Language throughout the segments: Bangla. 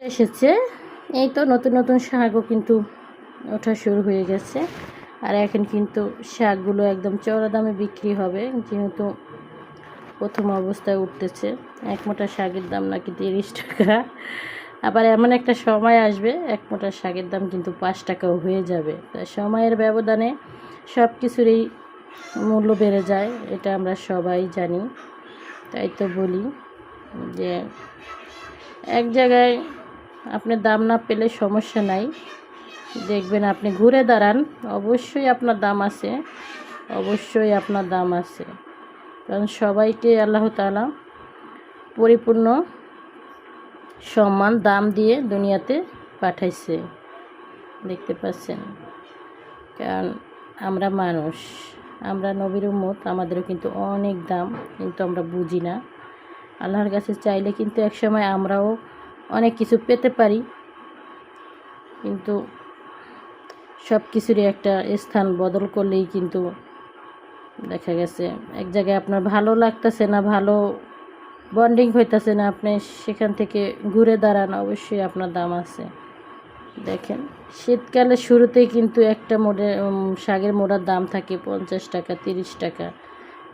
এসেছে। এই তো নতুন নতুন শাকও কিন্তু ওঠা শুরু হয়ে গেছে। আর এখন কিন্তু শাকগুলো একদম চড়া দামে বিক্রি হবে, যেহেতু প্রথম অবস্থায় উঠতেছে। এক মোটা শাকের দাম নাকি 30 টাকা। আবার এমন একটা সময় আসবে এক মোটা শাকের দাম কিন্তু 5 টাকাও হয়ে যাবে। তাই সময়ের ব্যবধানে সব কিছুরই মূল্য বেড়ে যায়, এটা আমরা সবাই জানি। তাই তো বলি যে এক জায়গায় আপনি দাম না পেলে সমস্যা নাই, দেখবেন আপনি ঘুরে দাঁড়ান, অবশ্যই আপনার দাম আছে, অবশ্যই আপনার দাম আছে। কারণ সবাইকে আল্লাহ তাআলা পরিপূর্ণ সম্মান দাম দিয়ে দুনিয়াতে পাঠাইছে, দেখতে পাচ্ছেন। কারণ আমরা মানুষ, আমরা নবীর উম্মত, আমাদেরও কিন্তু অনেক দাম, কিন্তু আমরা বুঝি না। আল্লাহর কাছে চাইলে কিন্তু একসময় আমরাও অনেক কিছু পেতে পারি, কিন্তু সব কিছুরই একটা স্থান বদল করলেই কিন্তু দেখা গেছে এক জায়গায় আপনার ভালো লাগতেছে না, ভালো বন্ডিং হইতেছে না, আপনি সেখান থেকে ঘুরে দাঁড়ান, অবশ্যই আপনার দাম আছে। দেখেন শীতকালের শুরুতেই কিন্তু একটা শাকের মোড়ার দাম থাকে 50 টাকা 30 টাকা।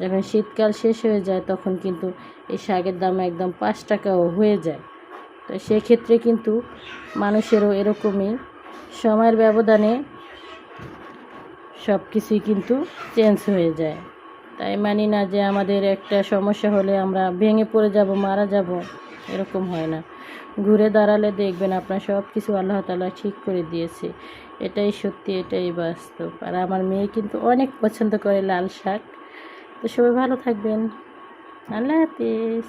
যখন শীতকাল শেষ হয়ে যায় তখন কিন্তু এই শাকের দাম একদম 5 টাকাও হয়ে যায়। তো সেক্ষেত্রে কিন্তু মানুষেরও এরকমই সময়ের ব্যবধানে সব কিছুই কিন্তু চেঞ্জ হয়ে যায়। তাই মানি না যে আমাদের একটা সমস্যা হলে আমরা ভেঙে পড়ে যাব, মারা যাব, এরকম হয় না। ঘুরে দাঁড়ালে দেখবেন আপনার সব কিছু আল্লাহ তাআলা ঠিক করে দিয়েছে। এটাই সত্যি, এটাই বাস্তব। আর আমার মেয়ে কিন্তু অনেক পছন্দ করে লাল শাক। তো সবাই ভালো থাকবেন। আল্লাহ হাফিজ।